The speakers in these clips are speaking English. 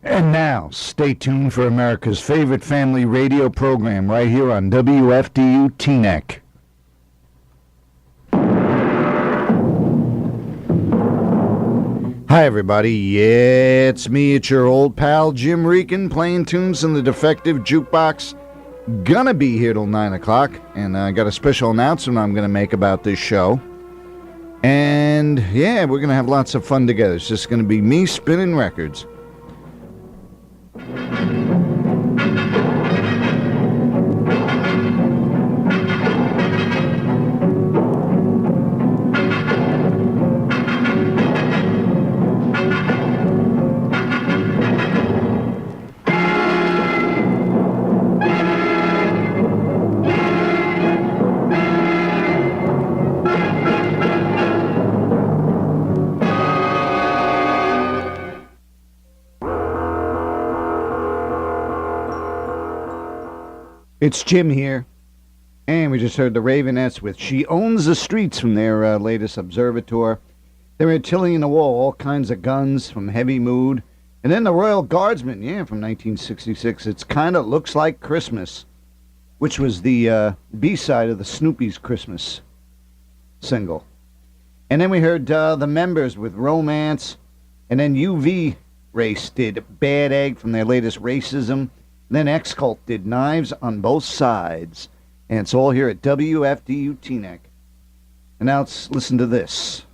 And now, stay tuned for America's favorite family radio program right here on WFDU Teaneck. Hi, everybody. Yeah, it's me. It's your old pal, Jim Riecken, playing tunes in the defective jukebox. Gonna be here till 9 o'clock, and I got a special announcement I'm gonna make about this show. And, yeah, we're gonna have lots of fun together. It's just gonna be me spinning records. It's Jim here, and we just heard the Ravenettes with She Owns the Streets from their latest Observatoire. They're artillery the wall, all kinds of guns from Heavy Mood. And then the Royal Guardsmen, from 1966. It's kind of looks like Christmas, which was the B-side of the Snoopy's Christmas single. And then we heard the Members with Romance, and then UV Race did Bad Egg from their latest Racism. Then X-Cult did Knives on Both Sides. And it's all here at WFDU Teaneck. And now let's listen to this.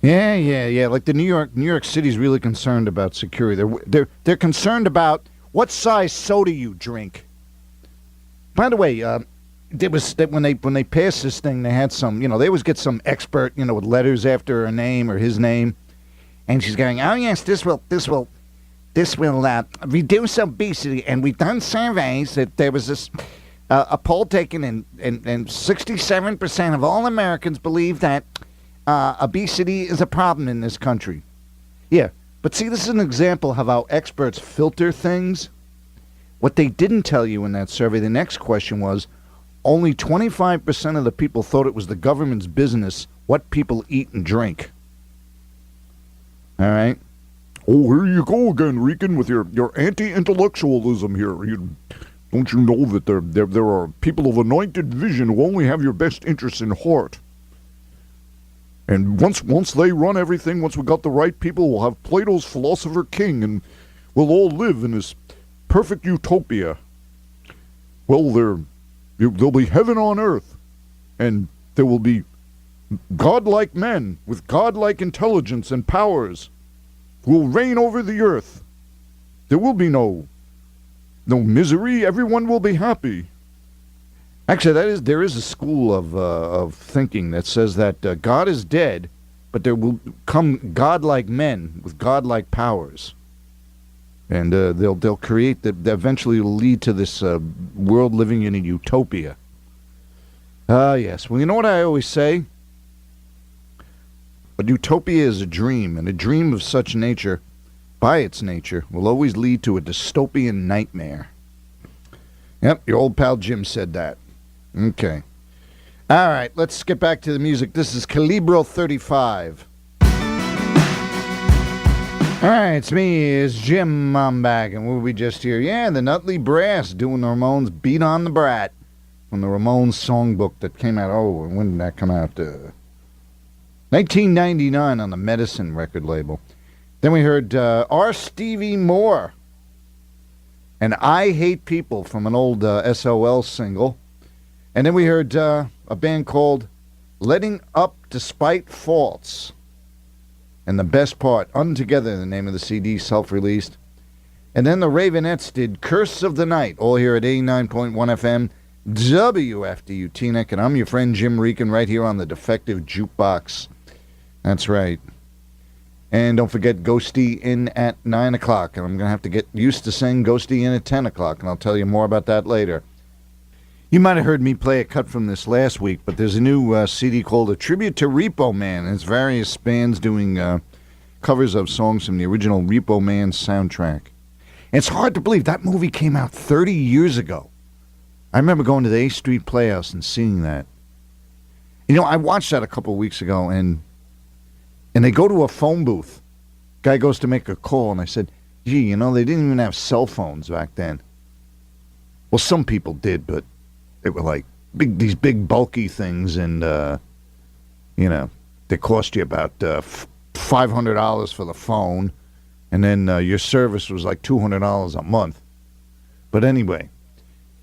Yeah. Like the New York City's really concerned about security. They're concerned about what size soda you drink. By the way, it was that when they passed this thing, they had some, they always get some expert, with letters after her name or his name. And she's going, oh yes, this will reduce obesity, and we've done surveys that there was this a poll taken, and 67% of all Americans believe that obesity is a problem in this country. Yeah, but see, this is an example of how experts filter things. What they didn't tell you in that survey, the next question was, only 25% of the people thought it was the government's business what people eat and drink. All right? Oh, here you go again, Riecken, with your anti-intellectualism here. Don't you know that there are people of anointed vision who only have your best interests in heart? And once they run everything, once we got the right people, we'll have Plato's philosopher king, and we'll all live in this perfect utopia. Well, there'll be heaven on earth, and there will be godlike men with godlike intelligence and powers who will reign over the earth. There will be no misery. Everyone will be happy. Actually, there is a school of thinking that says that God is dead, but there will come godlike men with godlike powers, and they'll create that eventually will lead to this world living in a utopia. Yes. Well, you know what I always say? A utopia is a dream, and a dream of such nature, by its nature, will always lead to a dystopian nightmare. Yep, your old pal Jim said that. Okay. All right, let's get back to the music. This is Calibro 35. All right, it's me, it's Jim. I'm back, and what we just hear? Yeah, the Nutley Brass doing the Ramones' Beat on the Brat from the Ramones songbook that came out, when did that come out? 1999 on the Medicine record label. Then we heard R. Stevie Moore and I Hate People from an old SOL single. And then we heard a band called Letting Up Despite Faults. And the best part, Untogether, the name of the CD, self-released. And then the Ravenettes did Curse of the Night, all here at 89.1 FM, WFDU Teaneck. And I'm your friend Jim Riecken right here on the Defective Jukebox. That's right. And don't forget Ghosty in at 9 o'clock. And I'm going to have to get used to saying Ghosty in at 10 o'clock. And I'll tell you more about that later. You might have heard me play a cut from this last week, but there's a new CD called A Tribute to Repo Man. And it's various bands doing covers of songs from the original Repo Man soundtrack. And it's hard to believe that movie came out 30 years ago. I remember going to the A Street Playhouse and seeing that. I watched that a couple of weeks ago, and they go to a phone booth. Guy goes to make a call, and I said, gee, they didn't even have cell phones back then. Well, some people did, but they were like these big bulky things, and, they cost you about $500 for the phone, and then your service was like $200 a month. But anyway,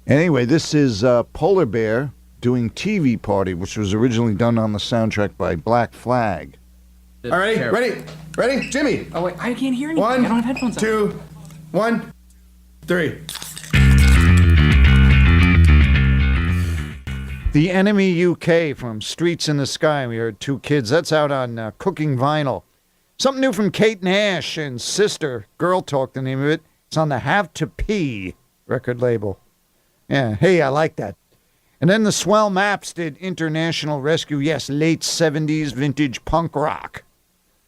this is Polar Bear doing TV Party, which was originally done on the soundtrack by Black Flag. All right, ready? Jimmy. Oh, wait, I can't hear anything. One, I don't have headphones on. 2, 1, 3. The Enemy UK from Streets in the Sky. We heard Two Kids. That's out on Cooking Vinyl. Something new from Kate Nash and Sister. Girl Talk, the name of it. It's on the Have to Pee record label. Yeah, hey, I like that. And then the Swell Maps did International Rescue. Yes, late 70s vintage punk rock.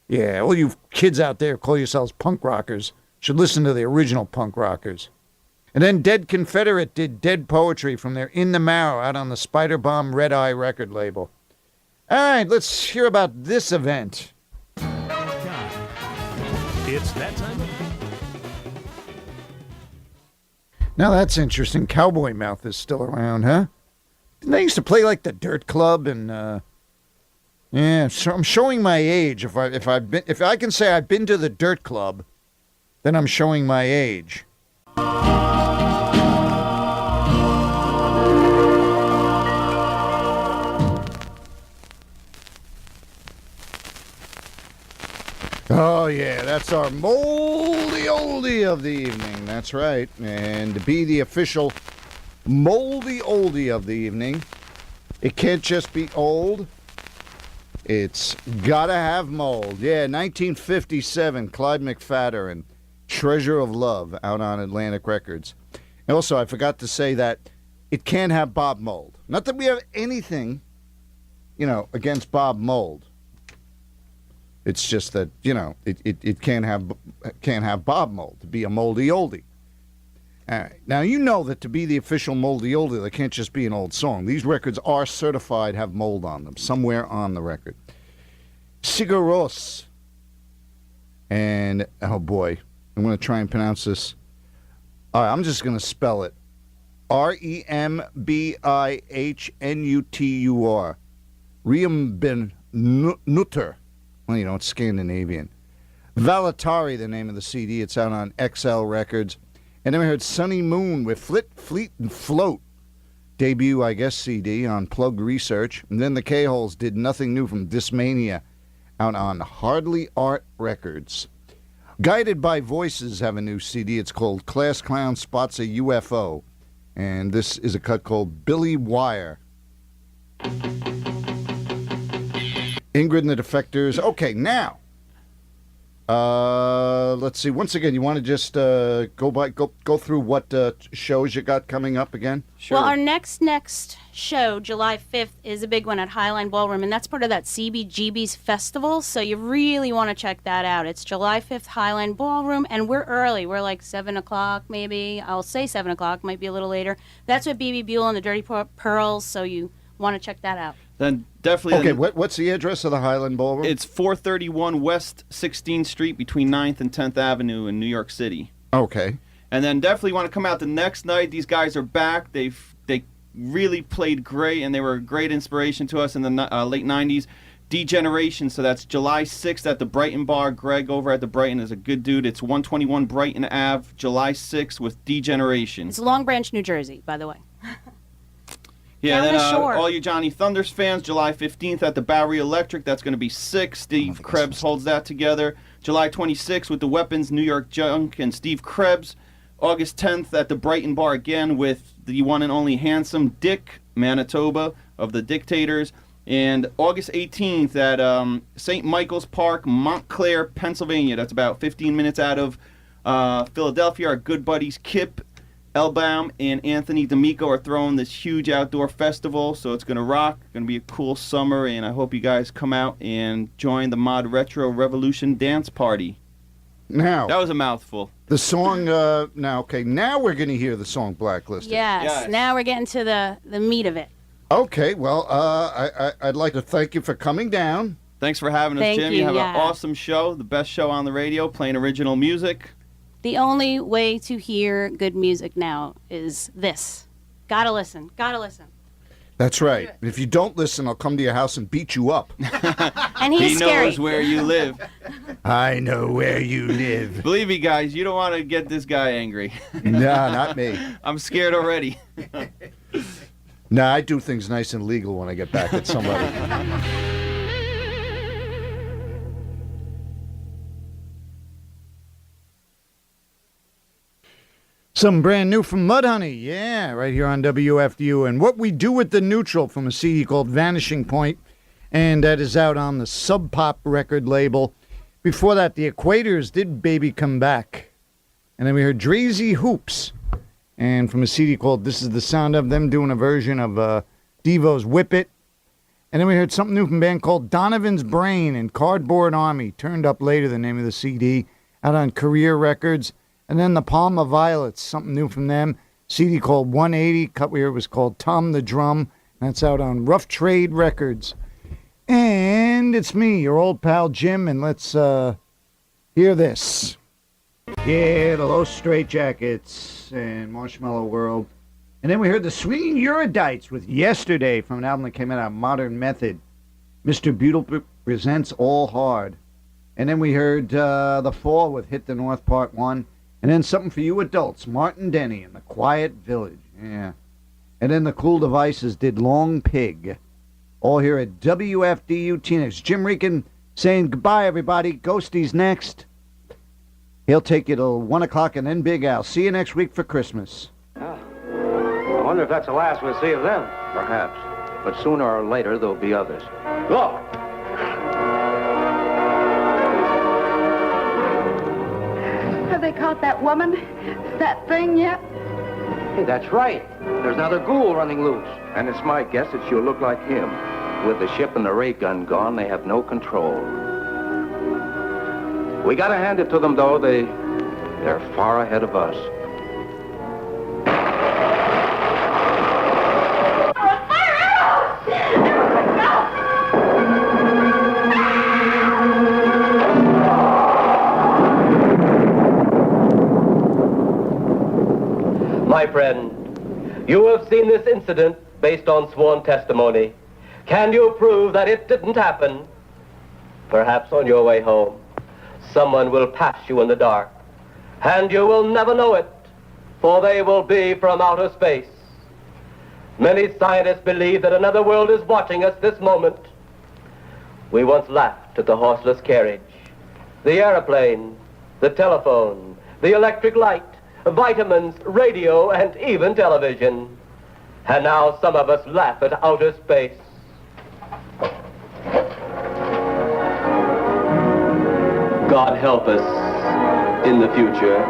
Yeah, all you kids out there call yourselves punk rockers should listen to the original punk rockers. And then Dead Confederate did Dead Poetry from their In the Marrow out on the Spider Bomb Red Eye record label. All right, let's hear about this event. It's that time. Now that's interesting. Cowboy Mouth is still around, huh? Didn't they used to play like the Dirt Club and yeah, so I'm showing my age. If I can say I've been to the Dirt Club, then I'm showing my age. Oh, yeah, that's our moldy oldie of the evening. That's right. And to be the official moldy oldie of the evening, it can't just be old. It's gotta have mold. Yeah, 1957, Clyde McPhatter and Treasure of Love out on Atlantic Records. And also, I forgot to say that it can't have Bob Mold. Not that we have anything, against Bob Mold. It's just that, it can't have Bob Mold to be a moldy oldie. All right. Now, that to be the official moldy oldie, they can't just be an old song. These records are certified, have mold on them, somewhere on the record. Sigur Rós. And, oh boy, I'm going to try and pronounce this. All right, I'm just going to spell it. Rembihnutur. Riembennutter. Well, it's Scandinavian. Valatari, the name of the CD. It's out on XL Records. And then we heard Sunny Moon with Fleet and Float. Debut, I guess, CD on Plug Research. And then the K-Holes did Nothing New from Dismania out on Hardly Art Records. Guided by Voices have a new CD. It's called Class Clown Spots a UFO. And this is a cut called Billy Wire. Ingrid and the Defectors. Okay, now, let's see. Once again, you want to just go through what shows you got coming up again? Sure. Well, our next show, July 5th, is a big one at Highline Ballroom, and that's part of that CBGB's festival, so you really want to check that out. It's July 5th, Highline Ballroom, and we're early. We're like 7 o'clock maybe. I'll say 7 o'clock, might be a little later. That's with B.B. Buell and the Dirty Pearls, so you want to check that out. Then definitely. Okay, what's the address of the Highland Ballroom? It's 431 West 16th Street between 9th and 10th Avenue in New York City. Okay. And then definitely want to come out the next night. These guys are back. They really played great, and they were a great inspiration to us in the late 90s. Degeneration, so that's July 6th at the Brighton Bar. Greg over at the Brighton is a good dude. It's 121 Brighton Ave, July 6th with Degeneration. It's Long Branch, New Jersey, by the way. Yeah, then all you Johnny Thunders fans, July 15th at the Bowery Electric. That's going to be sick. Steve Krebs holds that together. July 26th with the Weapons, New York Junk, and Steve Krebs. August 10th at the Brighton Bar again with the one and only handsome Dick Manitoba of the Dictators. And August 18th at St. Michael's Park, Montclair, Pennsylvania. That's about 15 minutes out of Philadelphia. Our good buddies Kip Elbaum and Anthony D'Amico are throwing this huge outdoor festival, so it's going to rock. It's going to be a cool summer, and I hope you guys come out and join the Mod Retro Revolution dance party. Now, that was a mouthful. The song, now we're going to hear the song Blacklisted. Yes, now we're getting to the meat of it. Okay, well, I'd like to thank you for coming down Thanks for having us, Thank Jim. you, Have yeah. an awesome show, the best show on the radio, playing original music. The only way to hear good music now is this. Gotta listen. Gotta listen. That's right. If you don't listen, I'll come to your house and beat you up. And he's He scary. knows where you live. I know where you live. Believe me, guys, you don't want to get this guy angry. No, not me. I'm scared already. No, I do things nice and legal when I get back at somebody. Something brand new from Mudhoney, yeah, right here on WFDU. And What We Do with the Neutral from a CD called Vanishing Point, and that is out on the Sub Pop record label. Before that, the Equators did Baby Come Back. And then we heard Drazy Hoops, and from a CD called This Is the Sound of Them, doing a version of Devo's Whip It. And then we heard something new from a band called Donovan's Brain and Cardboard Army, Turned Up Later, the name of the CD, out on Career Records. And then the Palma Violets, something new from them, CD called 180, cut we heard was called Tom the Drum, that's out on Rough Trade Records. And it's me, your old pal Jim, and let's hear this. Yeah, the Los Straitjackets and Marshmallow World. And then we heard the Swinging Eurydites with Yesterday from an album that came out on Modern Method. Mr. Beautiful presents All Hard. And then we heard The Fall with Hit the North Part 1. And then something for you adults, Martin Denny and The Quiet Village. Yeah. And then the Cool Devices did Long Pig. All here at WFDU Teenage. Jim Riecken saying goodbye, everybody. Ghosty's next. He'll take you till 1 o'clock, and then Big Al. See you next week for Christmas. I wonder if that's the last we'll see of them. Perhaps. But sooner or later, there'll be others. Look! Have they caught that woman? That thing yet? Hey, that's right. There's another ghoul running loose. And it's my guess that she'll look like him. With the ship and the ray gun gone, they have no control. We gotta hand it to them, though. They're far ahead of us. My friend, you have seen this incident based on sworn testimony. Can you prove that it didn't happen? Perhaps on your way home, someone will pass you in the dark, and you will never know it, for they will be from outer space. Many scientists believe that another world is watching us this moment. We once laughed at the horseless carriage, the airplane, the telephone, the electric light, vitamins, radio, and even television. And now some of us laugh at outer space. God help us in the future.